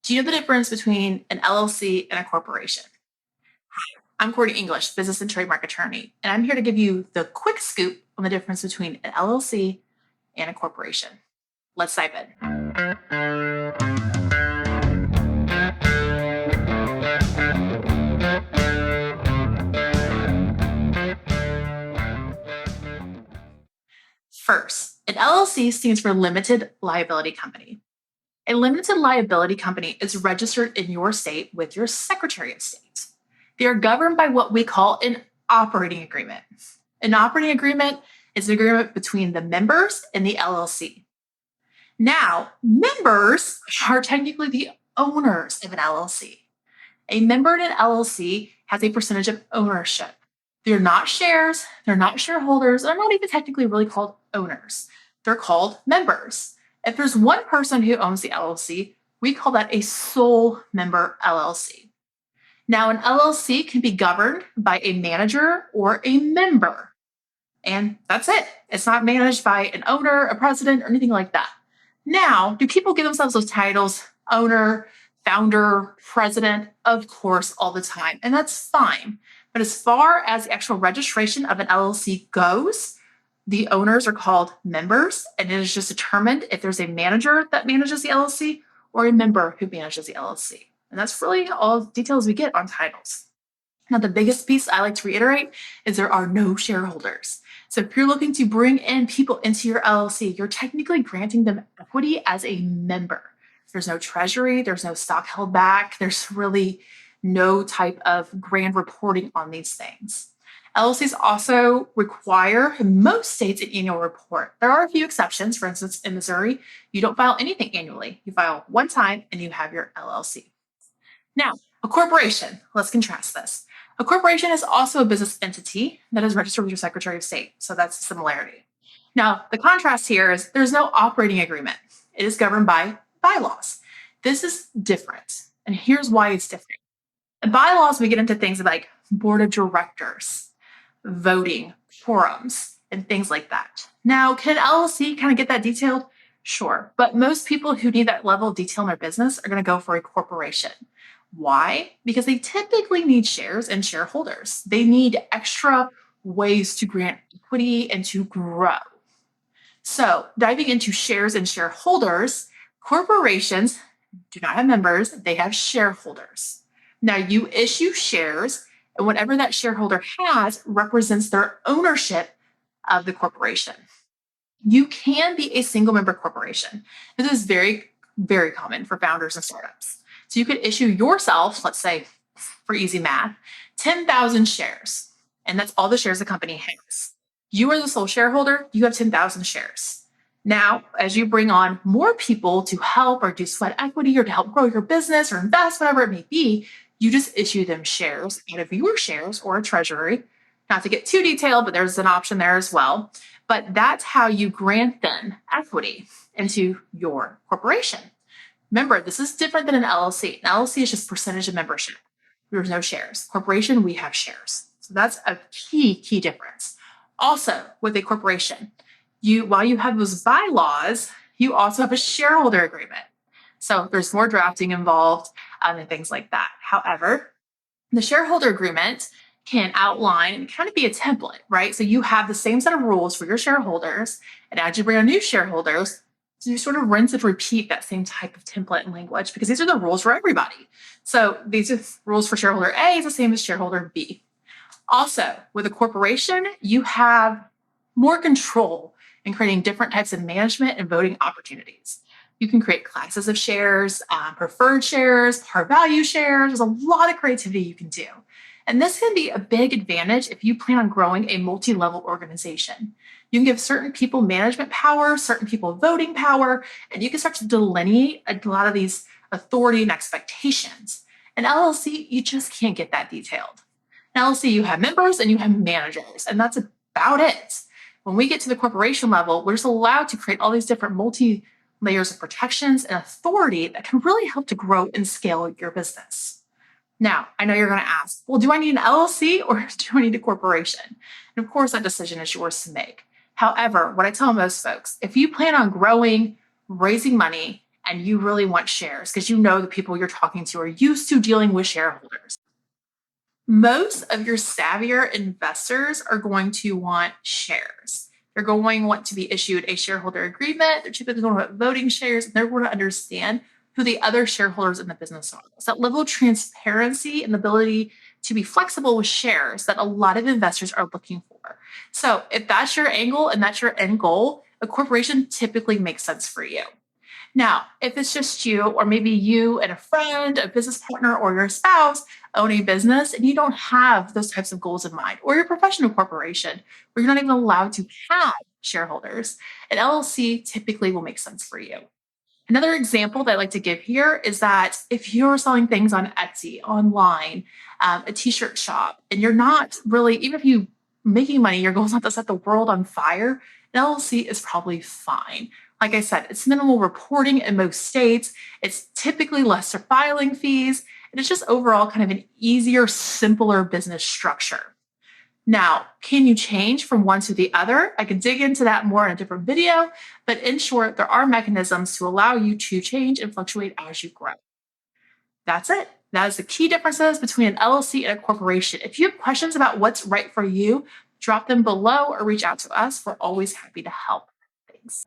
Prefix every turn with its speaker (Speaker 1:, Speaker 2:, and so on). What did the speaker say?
Speaker 1: Do you know the difference between an LLC and a corporation? I'm Courtney English, business and trademark attorney, and I'm here to give you the quick scoop on the difference between an LLC and a corporation. Let's dive in. First, an LLC stands for Limited Liability Company. A limited liability company is registered in your state with your Secretary of State. They are governed by what we call an operating agreement. An operating agreement is an agreement between the members and the LLC. Now, members are technically the owners of an LLC. A member in an LLC has a percentage of ownership. They're not shares, they're not shareholders, they're not even technically really called owners. They're called members. If there's one person who owns the LLC, we call that a sole member LLC. Now, an LLC can be governed by a manager or a member. And that's it. It's not managed by an owner, a president, or anything like that. Now, do people give themselves those titles? Owner, founder, president? Of course, all the time. And that's fine. But as far as the actual registration of an LLC goes, the owners are called members, and it is just determined if there's a manager that manages the LLC or a member who manages the LLC. And that's really all the details we get on titles. Now, the biggest piece I like to reiterate is there are no shareholders. So if you're looking to bring in people into your LLC, you're technically granting them equity as a member. There's no treasury, there's no stock held back, there's really no type of grand reporting on these things. LLCs also require, in most states, an annual report. There are a few exceptions. For instance, in Missouri, you don't file anything annually. You file one time and you have your LLC. Now, a corporation, let's contrast this. A corporation is also a business entity that is registered with your Secretary of State. So that's a similarity. Now, the contrast here is there's no operating agreement. It is governed by bylaws. This is different. And here's why it's different. In bylaws, we get into things like board of directors, voting, forums, and things like that. Now, can an LLC kind of get that detailed? Sure. But most people who need that level of detail in their business are going to go for a corporation. Why? Because they typically need shares and shareholders. They need extra ways to grant equity and to grow. So, diving into shares and shareholders, corporations do not have members, they have shareholders. Now, you issue shares, and whatever that shareholder has represents their ownership of the corporation. You can be a single member corporation. This is very, very common for founders and startups. So you could issue yourself, let's say, for easy math, 10,000 shares, and that's all the shares the company has. You are the sole shareholder, you have 10,000 shares. Now, as you bring on more people to help or do sweat equity or to help grow your business or invest, whatever it may be, you just issue them shares out of your shares or a treasury. Not to get too detailed, but there's an option there as well. But that's how you grant them equity into your corporation. Remember, this is different than an LLC. An LLC is just percentage of membership. There's no shares. Corporation, we have shares. So that's a key difference. Also, with a corporation, while you have those bylaws, you also have a shareholder agreement. So there's more drafting involved and things like that. However, the shareholder agreement can outline and kind of be a template, right? So you have the same set of rules for your shareholders, and as you bring on new shareholders, you sort of rinse and repeat that same type of template and language because these are the rules for everybody. So these are rules for shareholder A is the same as shareholder B. Also, with a corporation, you have more control in creating different types of management and voting opportunities. You can create classes of shares, preferred shares, par value shares. There's a lot of creativity you can do. And this can be a big advantage if you plan on growing a multi-level organization. You can give certain people management power, certain people voting power, and you can start to delineate a lot of these authority and expectations. In LLC, you just can't get that detailed. In LLC, you have members and you have managers, and that's about it. When we get to the corporation level, we're just allowed to create all these different multi-layers of protections and authority that can really help to grow and scale your business. Now, I know you're going to ask, well, do I need an LLC or do I need a corporation? And of course, that decision is yours to make. However, what I tell most folks, if you plan on growing, raising money, and you really want shares because you know the people you're talking to are used to dealing with shareholders. Most of your savvier investors are going to want shares. They're going to want to be issued a shareholder agreement. They're typically going to want voting shares, and they're going to understand who the other shareholders in the business are. It's that level of transparency and the ability to be flexible with shares that a lot of investors are looking for. So, if that's your angle and that's your end goal, a corporation typically makes sense for you. Now, if it's just you, or maybe you and a friend, a business partner, or your spouse own a business and you don't have those types of goals in mind, or you're a professional corporation where you're not even allowed to have shareholders, an LLC typically will make sense for you. Another example that I like to give here is that if you're selling things on Etsy, online, a t-shirt shop, and you're not really, even if you making money, your goal is not to set the world on fire, an LLC is probably fine. Like I said, it's minimal reporting in most states. It's typically lesser filing fees, and it's just overall kind of an easier, simpler business structure. Now, can you change from one to the other? I can dig into that more in a different video, but in short, there are mechanisms to allow you to change and fluctuate as you grow. That's it. That is the key differences between an LLC and a corporation. If you have questions about what's right for you, drop them below or reach out to us. We're always happy to help. Thanks.